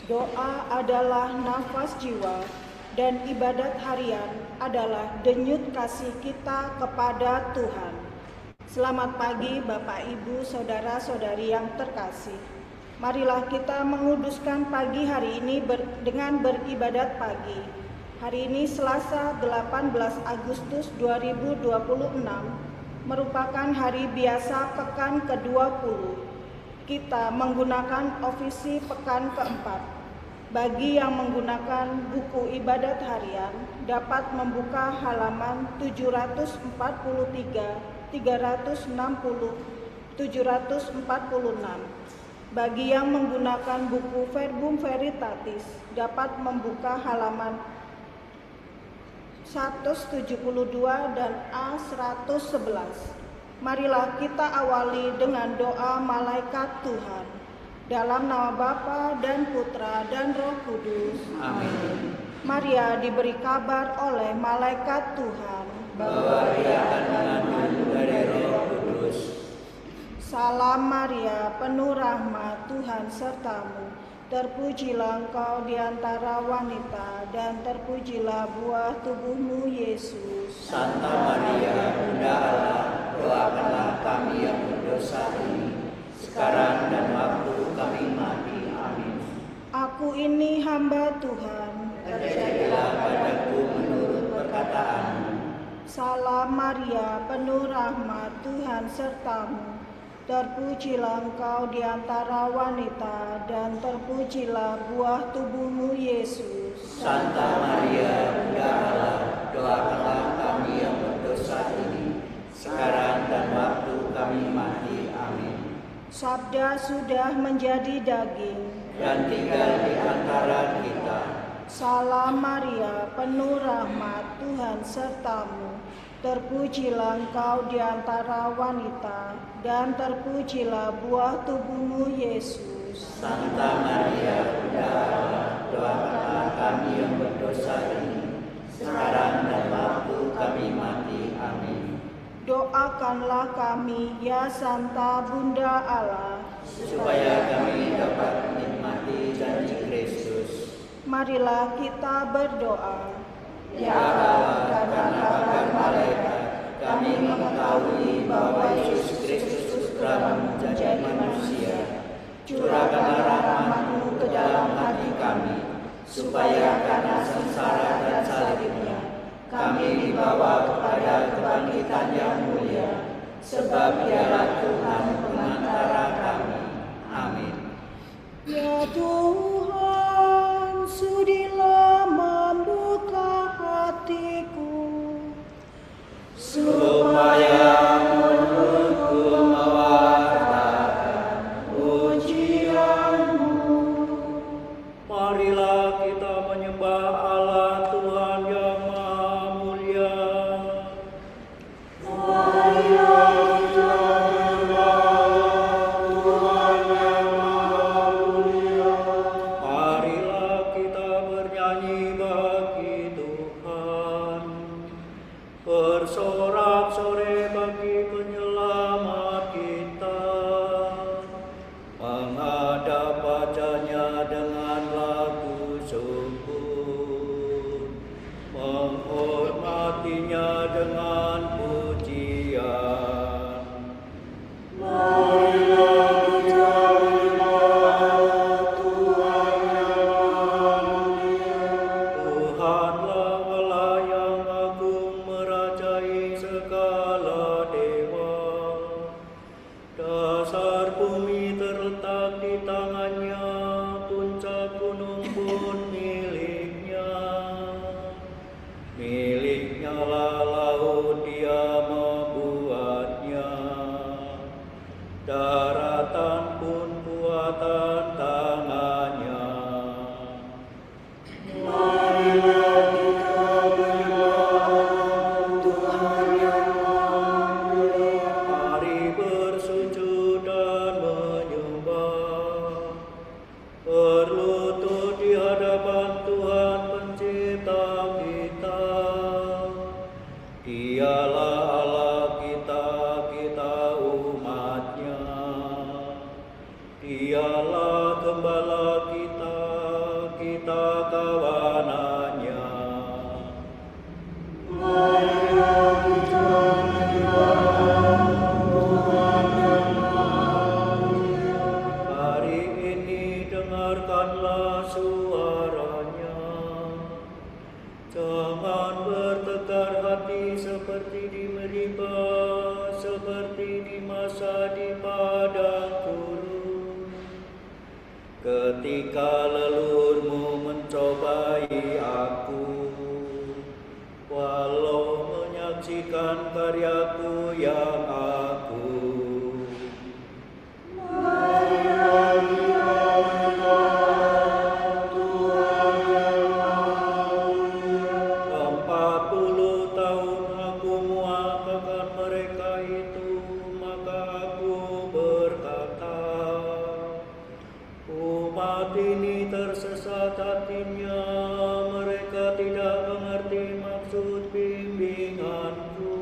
Doa adalah nafas jiwa dan ibadat harian adalah denyut kasih kita kepada Tuhan. Selamat pagi Bapak, Ibu, Saudara-saudari yang terkasih. Marilah kita menguduskan pagi hari ini dengan beribadat pagi. Hari ini Selasa 18 Agustus 2026 merupakan hari biasa pekan ke-20. Kita menggunakan ofisi pekan keempat. Bagi yang menggunakan buku ibadat harian dapat membuka halaman 743, 360, 746. Bagi yang menggunakan buku Verbum Veritatis dapat membuka halaman 172 dan A111. Marilah kita awali dengan doa malaikat Tuhan. Dalam nama Bapa dan Putra dan Roh Kudus. Amin. Maria diberi kabar oleh malaikat Tuhan bahwa ia akan mengandung dari Roh Kudus. Salam Maria, penuh rahmat, Tuhan sertamu. Terpujilah engkau di antara wanita, dan terpujilah buah tubuhmu, Yesus. Santa Maria, Bunda Allah, doakanlah kami yang berdosa ini, sekarang dan waktu kami mati. Amin. Aku ini hamba Tuhan, Terjadilah padaku menurut perkataanmu. Salam Maria, penuh rahmat, Tuhan sertamu. Terpujilah engkau di antara wanita, dan terpujilah buah tubuhmu, Yesus. Santa Maria, Bunda Allah, doakanlah kami yang berdosa ini, sekarang dan waktu kami mati. Amin. Sabda sudah menjadi daging Dan tinggal di antara kita. Salam Maria, penuh rahmat, Tuhan sertamu. Terpujilah engkau di antara wanita, dan terpujilah buah tubuhmu, Yesus. Santa Maria, Bunda Allah, doakanlah kami yang berdosa ini, sekarang dan waktu kami mati. Amin. Doakanlah kami, ya Santa Bunda Allah, Supaya kami dapat menikmati janji Kristus. Marilah kita berdoa. Ya Allah, karena kabar malaikat, kami mengetahui bahwa Yesus Kristus telah menjadi manusia. Curahkanlah rahmat-Mu ke dalam hati kami, supaya karena sengsara dan salibnya, kami dibawa kepada kebangkitan yang mulia, sebab Dialah Tuhan pengantara kami. Amin. Ya Tuhan, sudilah membuka hatiku, Supaya mulutku mewartakan pujian-Mu. Marilah kita menyembah Allah Tuhan yang Maha Mulia. Marilah kita menyembah Tuhan yang Maha Mulia. Marilah kita bernyanyi bagi Tuhan. Bersorak-sorai bagi penyelamat kita, menghadap wajah-Nya dengan lagu syukur, menghormati-Nya dengan pujian. Marilah kita menyembah Tuhan yang Maha Mulia. Tuhanlah Allah yang agung, merajai segala dewa. Dasar bumi terletak di tangan-Nya, puncak gunung pun milik-Nya. Milik-Nya lah laut, Dia membuatnya. Daratan pun buatan tangan-Nya. Marilah kita menyembah Tuhan yang Maha Mulia. Mari bersujud dan menyembah, berlutut di hadapan Tuhan Pencipta kita. Dialah Allah kita, kita umat-Nya. Dialah berdosa di padang gurun. Ketika leluhurmu mencobai aku, walau menyaksikan karyaku yang agung. 40 tahun aku muakakan mereka itu, maka aku berkata, umat ini tersesat hatinya, mereka tidak mengerti maksud bimbinganku.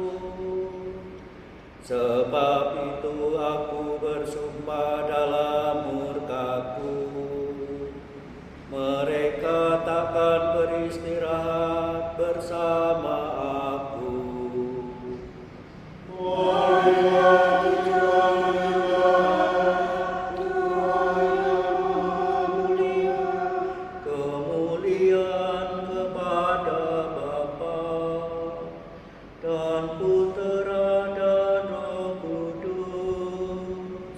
Sebab itu aku bersumpah dalam murkaku, mereka takkan beristirahat bersama aku. Kemuliaan kepada Bapa dan Putera dan Roh Kudus,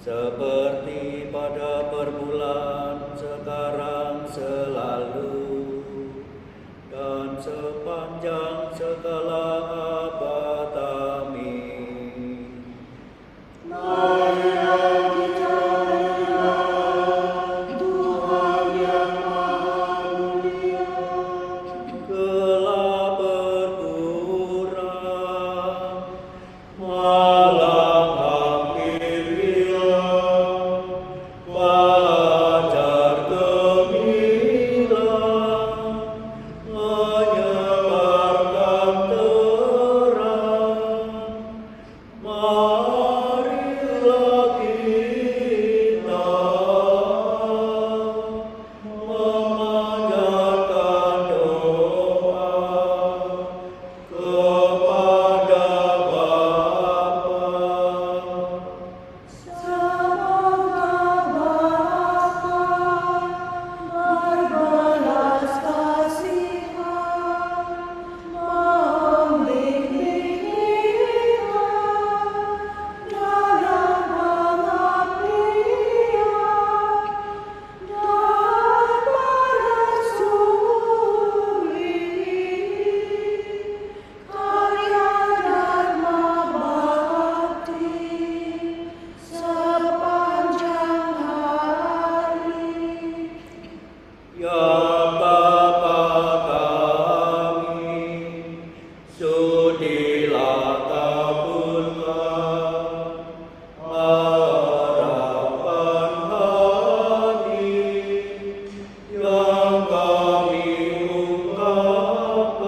seperti pada permulaan, sekarang, selalu, dan sepanjang segala abad. Amin. Gelap berkurang, malam hampir hilang, fajar gemilang, menyebarkan terang. Marilah kita memanjatkan doa kepada Bapa. Berbelas kasihan, membimbing kita dalam pengabdian dan merestui karya Dharma Bakti sepanjang hari. Ya Bapa kami, sudilah kabulkan harapan hati yang kami ungkapkan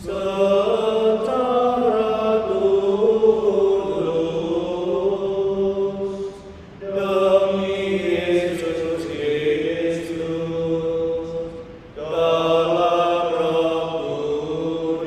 secara tulus demi Yesus Kristus dalam Roh Kudus.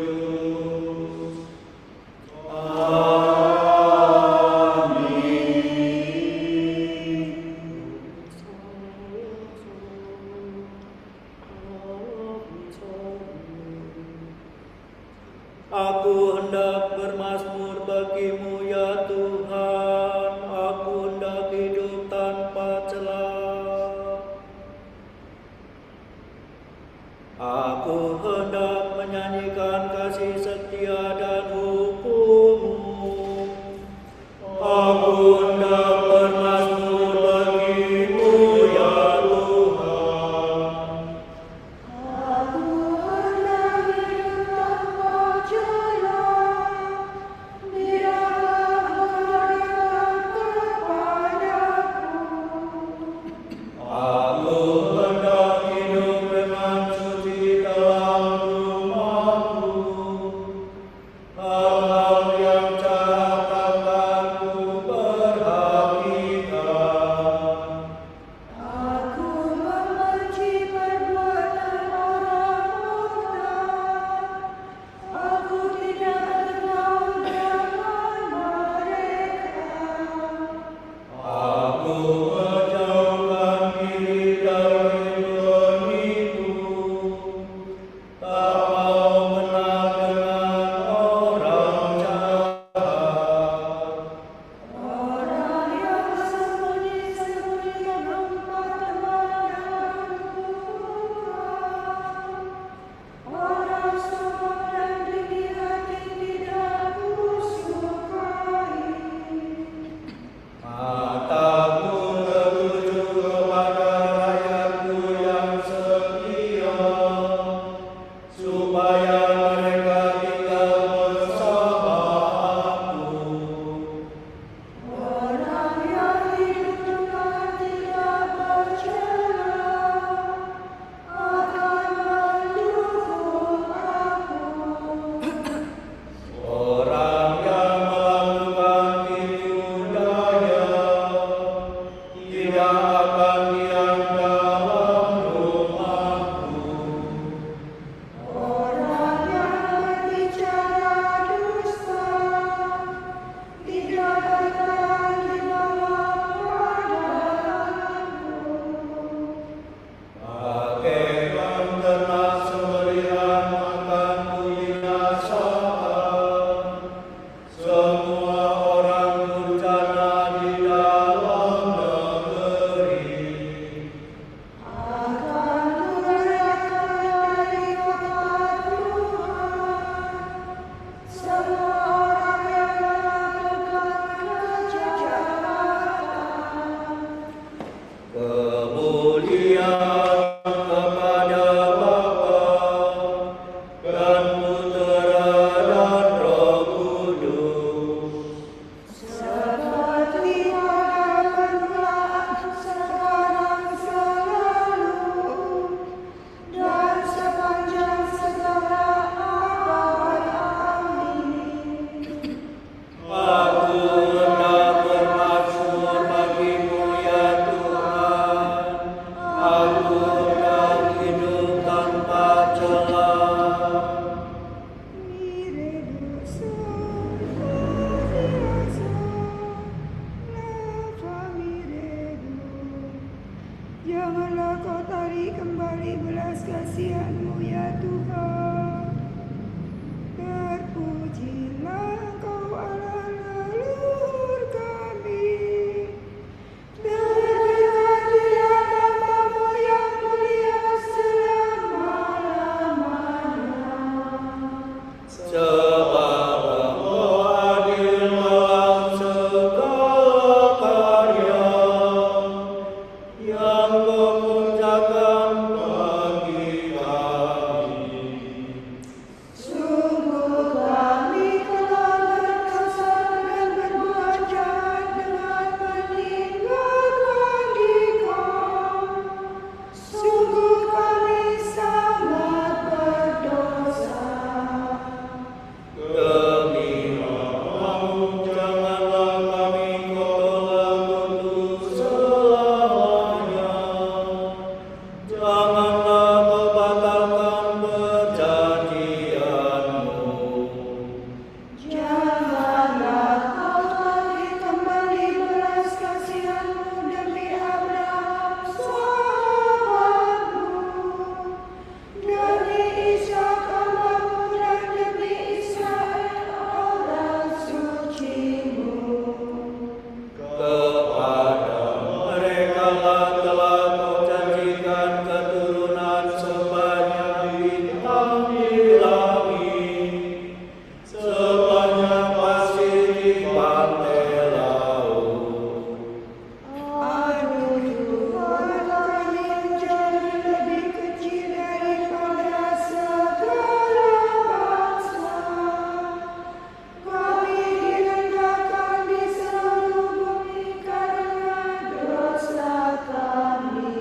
Aku hendak bermazmur bagimu ya Tuhan, aku hendak hidup tanpa celah. Aku hendak menyanyikan kasih setia dan hukum-Mu. Aku hendak bermazmur bagimu ya Tuhan. Aku hendak hidup tanpa celah, biarlah kasihan-Mu ya Tuhan. Terpujilah Engkau Allah leluhur kami. Terberkatilah nama-Mu yang mulia selama-lamanya. Sebab Engkau adil dalam segala karya yang Kau kerjakan bagi kami. Sungguh kami telah berdosa dan berbuat jahat dengan meninggalkan Dikau. Sungguh kami sangat berdosa. Demi nama-Mu janganlah kami Kau tolak untuk selamanya. Janganlah Kau batalkan perjanjian-Mu. Janganlah Kau tarik kembali belas kasihan-Mu demi Abraham sahabat-Mu, demi Ishak hamba-Mu dan demi Israel orang suci-Mu. Kepada mereka telah Kau janjikan keturunan sebanyak bintang di langit, sebanyak pasir di pantai laut. Aduh Tuhan, kami menjadi lebih kecil daripada segala bangsa. Kami direndahkan di seluruh bumi karena dosa kami.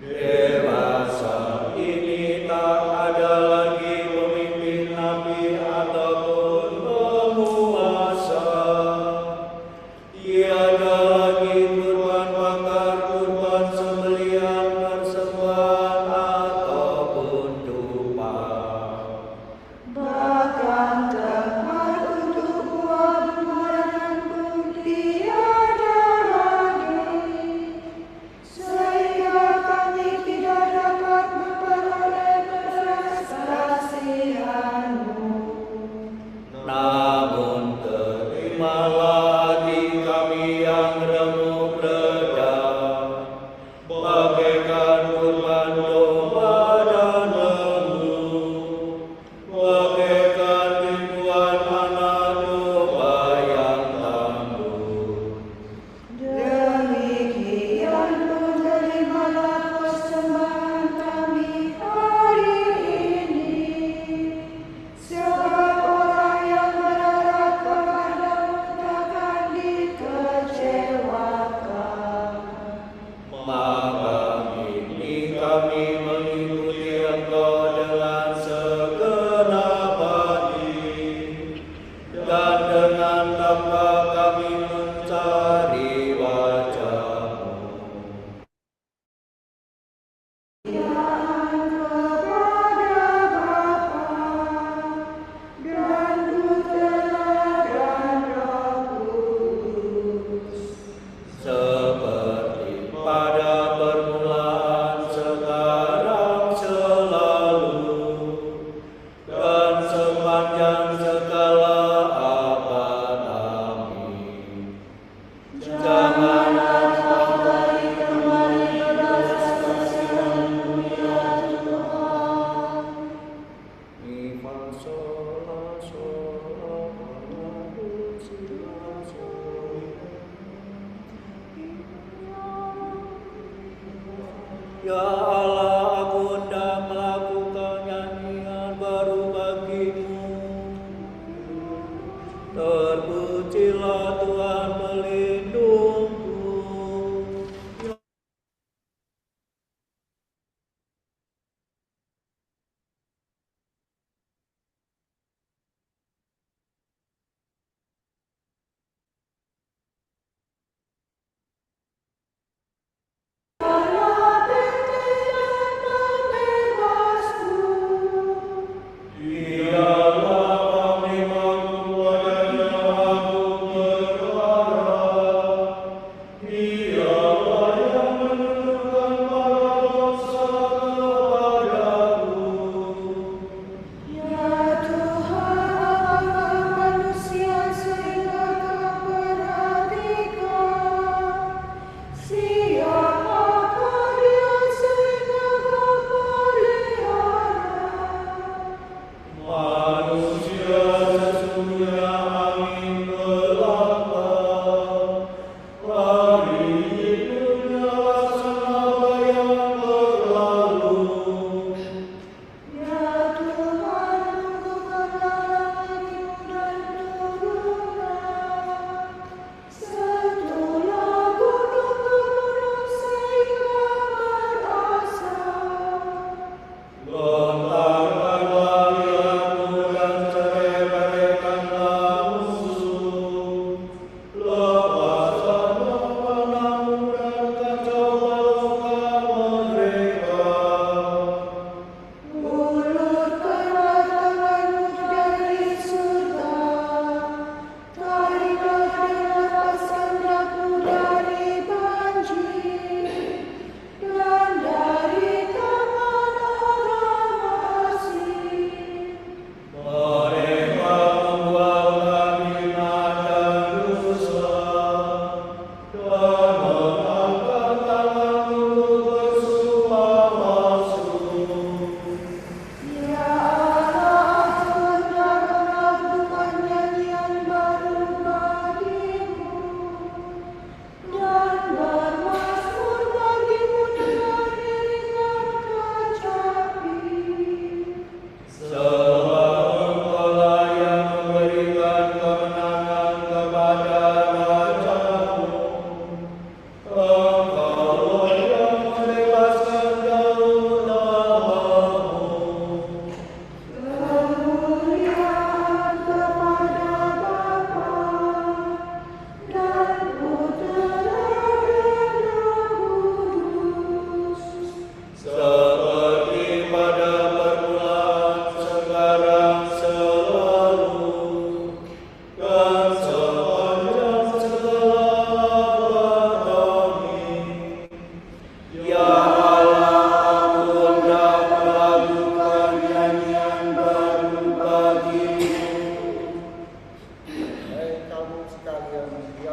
Dewasa ini tak ada lagi pemimpin nabi ataupun penguasa. Tiada lagi kurban bakar, kurban sembelihan, persembahan ataupun tumpah. Bahkan tempat untuk buah buahan pun tiada lagi, sehingga kami tidak dapat memperoleh belas kasihan-Mu. Namun terimalah hati kami yang remuk redam, bagaikan kurban domba dan lembu, bagaikan ribuan anak domba yang tangguh. Demikian pun terimalah persembahan kami hari ini, sebab orang yang berharap kepada-Mu takkan dikecewakan. Maka kini kami mengikuti Engkau dengan segenap hati, dan dengan tanpa kami mencari wajah-Mu. Kepada Bapa dan Putera dan Roh Kudus. Seperti pada permulaan, sekarang, selalu, dan sepanjang segala abad. Amin. Janganlah Kau tarik kembali belas kasihan-Mu ya Tuhan. Mi fa sol la sol la la si la sol. Ya Allah, aku hendak melakukan nyanyian baru bagi-Mu. Terpujilah Tuhan pelindungku. Dialah panglima kuat dan aku berharap.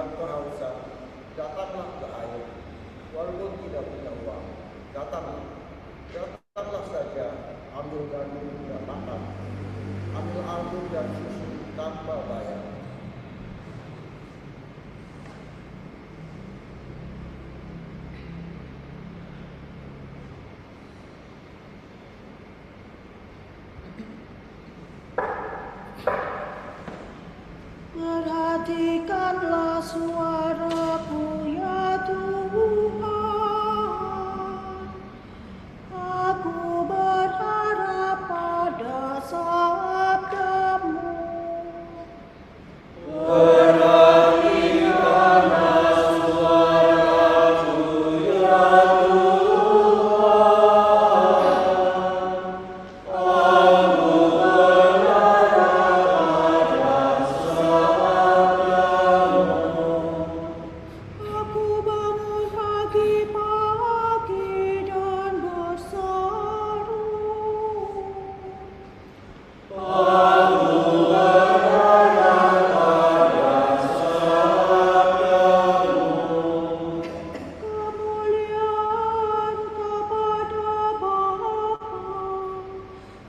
dan kehausan, datanglah ke air. Walaupun tidak punya uang, datanglah saja, ambil gandum dan makan, ambil anggur dan susu tanpa bayar. Perhatikanlah suaraku ya Tuhan, aku berharap pada sabda-Mu. Perhatikanlah suaraku ya Aku bangun pagi-pagi dan berseru, kemuliaan kepada Bapa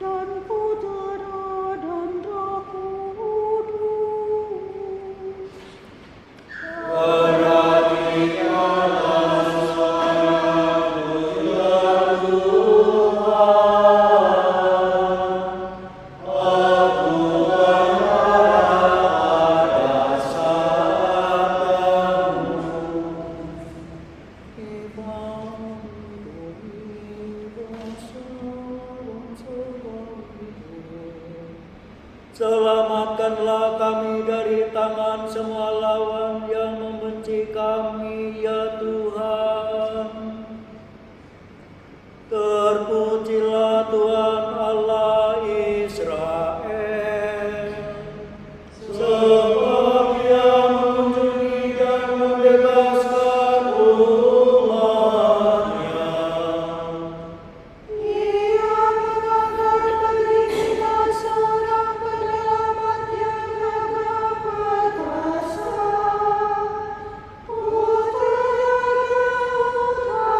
dan Putera dan Roh Kudus. Selamatkanlah kami dari tangan semua lawan yang membenci kami, ya Tuhan. Terpujilah Tuhan Allah Israel, sebab Dia mengunjungi dan membebaskan umat-Nya. Ia mengangkat bagi kita seorang penyelamat yang gagah perkasa, Putra keutamaan.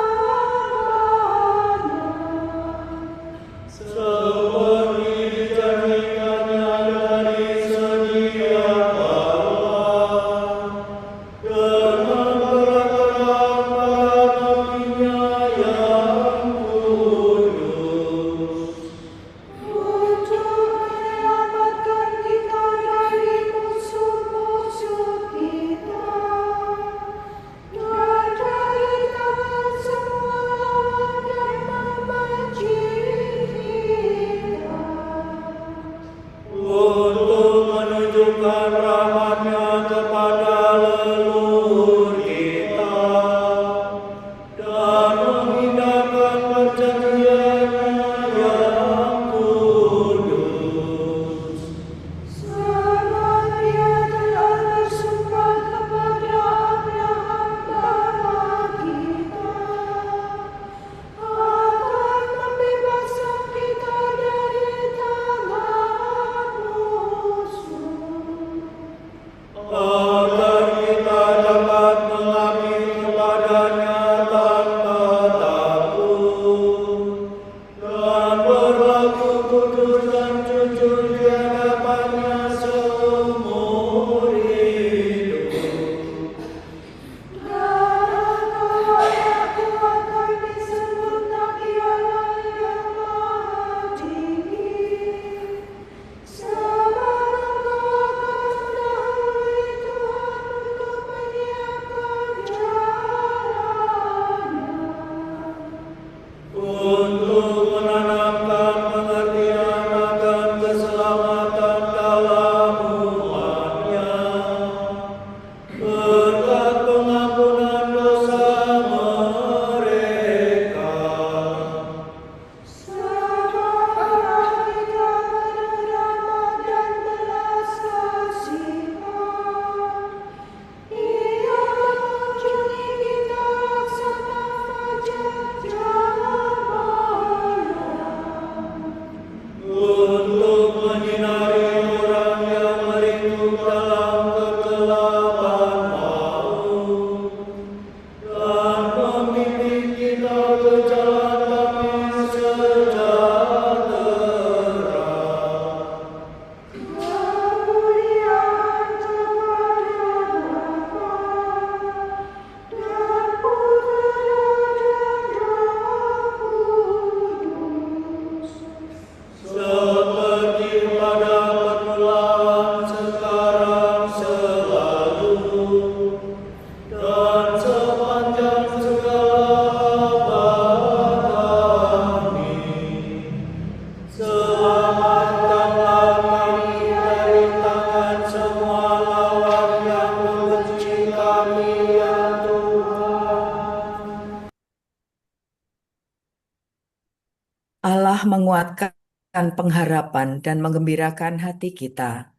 menguatkan pengharapan dan menggembirakan hati kita.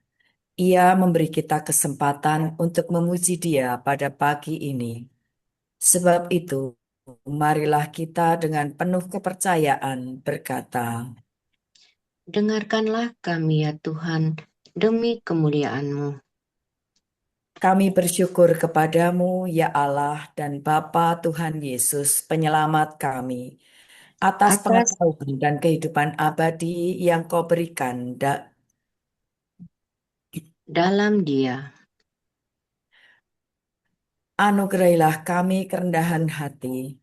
Ia memberi kita kesempatan untuk memuji Dia pada pagi ini. Sebab itu, marilah kita dengan penuh kepercayaan berkata, Dengarkanlah kami ya Tuhan, demi kemuliaan-Mu. kami bersyukur kepadamu, ya Allah dan Bapa Tuhan Yesus, penyelamat kami, atas Atas pengetahuan dan kehidupan abadi yang kau berikan. dalam Dia, Anugerahilah kami kerendahan hati,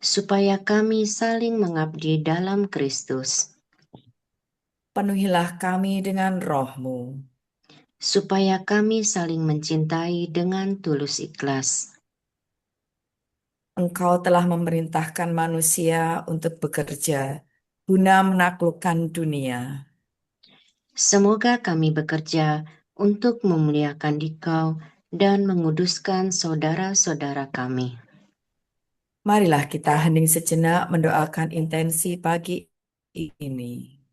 supaya kami saling mengabdi dalam Kristus, penuhilah kami dengan roh-Mu. supaya kami saling mencintai dengan tulus ikhlas. Engkau telah memerintahkan manusia untuk bekerja guna menaklukkan dunia. Semoga kami bekerja untuk memuliakan Dikau dan menguduskan saudara-saudara kami. Marilah kita hening sejenak mendoakan intensi pagi ini.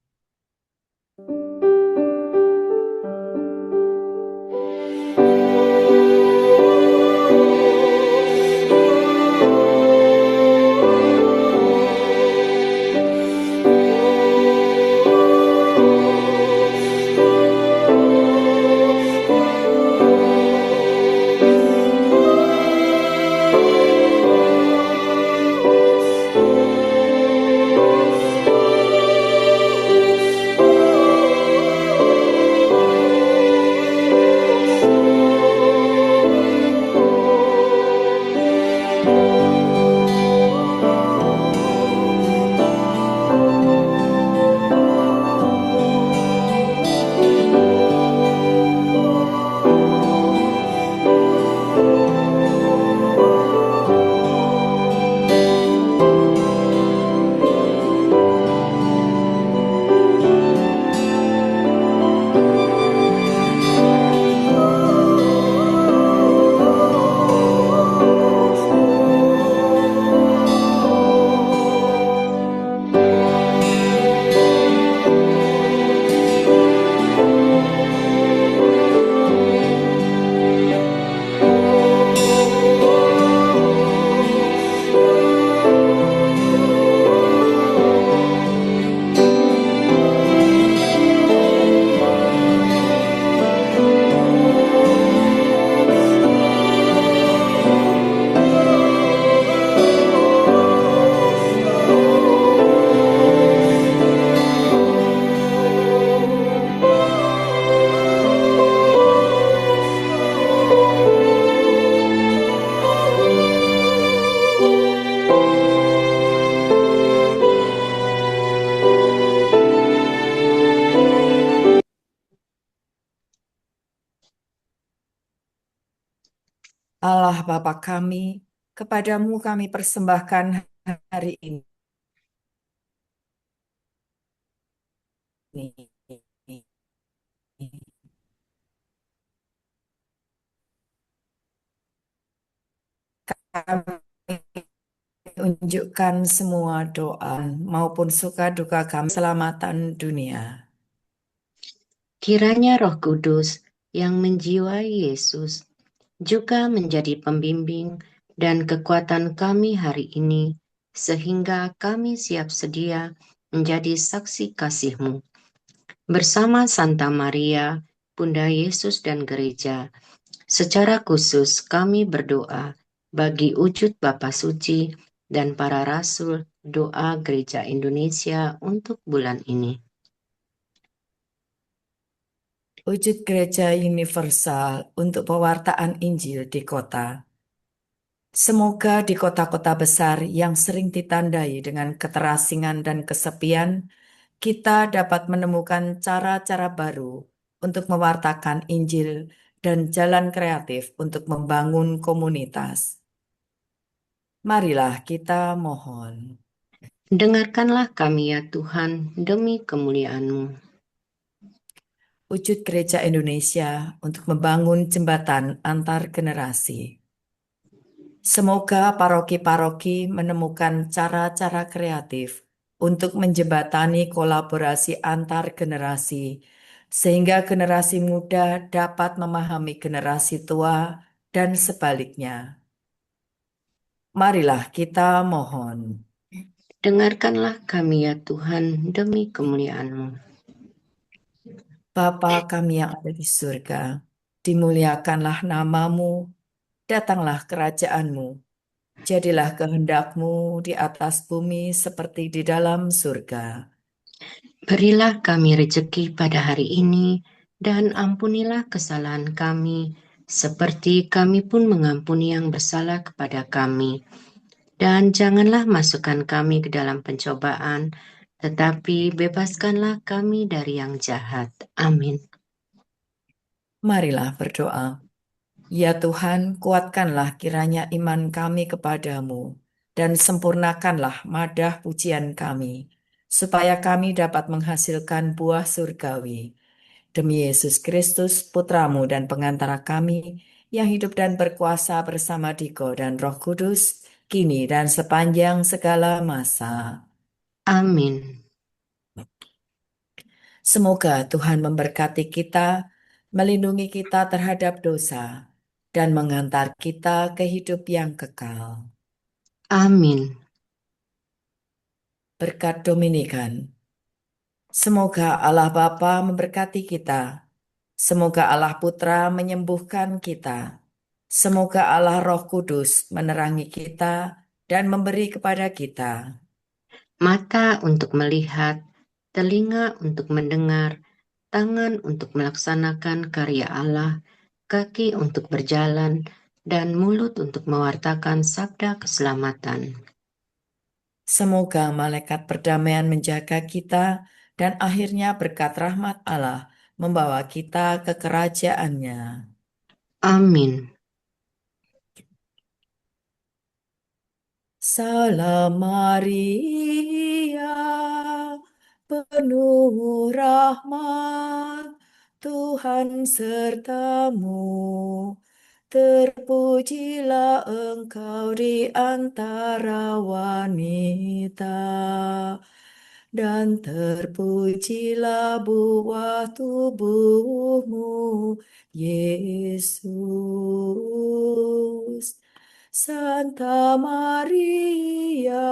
Allah Bapa kami, kepadamu kami persembahkan hari ini. Kami unjukkan semua doa maupun suka duka kami keselamatan dunia. Kiranya Roh Kudus yang menjiwai Yesus juga menjadi pembimbing dan kekuatan kami hari ini, sehingga kami siap sedia menjadi saksi kasih-Mu. Bersama Santa Maria, Bunda Yesus dan Gereja, secara khusus kami berdoa bagi wujud Bapa Suci dan para rasul doa Gereja Indonesia untuk bulan ini. Wujud gereja universal untuk pewartaan Injil di kota. Semoga di kota-kota besar yang sering ditandai dengan keterasingan dan kesepian, kita dapat menemukan cara-cara baru untuk mewartakan Injil dan jalan kreatif untuk membangun komunitas. Marilah kita mohon. Dengarkanlah kami ya Tuhan demi kemuliaan-Mu. Wujud Gereja Indonesia untuk membangun jembatan antar generasi. Semoga paroki-paroki menemukan cara-cara kreatif untuk menjembatani kolaborasi antar generasi, sehingga generasi muda dapat memahami generasi tua dan sebaliknya. Marilah kita mohon. Dengarkanlah kami ya Tuhan demi kemuliaan-Mu. Bapa kami yang ada di surga, dimuliakanlah namamu, datanglah kerajaan-Mu, jadilah kehendak-Mu di atas bumi seperti di dalam surga. Berilah kami rejeki pada hari ini, dan ampunilah kesalahan kami, seperti kami pun mengampuni yang bersalah kepada kami. Dan janganlah masukkan kami ke dalam pencobaan, tetapi bebaskanlah kami dari yang jahat. Amin. Marilah berdoa. Ya Tuhan, kuatkanlah kiranya iman kami kepadamu, dan sempurnakanlah madah pujian kami, supaya kami dapat menghasilkan buah surgawi. Demi Yesus Kristus, Putramu dan pengantara kami, yang hidup dan berkuasa bersama Diko dan Roh Kudus, kini dan sepanjang segala masa. Amin. Semoga Tuhan memberkati kita, melindungi kita terhadap dosa, dan mengantar kita ke hidup yang kekal. Amin. Berkat Dominikan. Semoga Allah Bapa memberkati kita. Semoga Allah Putra menyembuhkan kita. Semoga Allah Roh Kudus menerangi kita dan memberi kepada kita Mata untuk melihat, telinga untuk mendengar, tangan untuk melaksanakan karya Allah, kaki untuk berjalan, dan mulut untuk mewartakan sabda keselamatan. Semoga malaikat perdamaian menjaga kita dan akhirnya berkat rahmat Allah membawa kita ke kerajaannya. Amin. Salam Maria, penuh rahmat, Tuhan sertamu. Terpujilah engkau di antara wanita, dan terpujilah buah tubuhmu, Yesus. Santa Maria,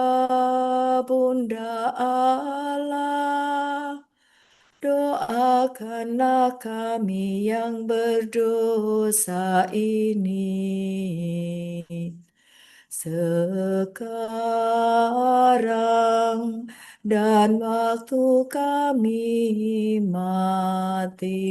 Bunda Allah, doakanlah kami yang berdosa ini sekarang dan waktu kami mati.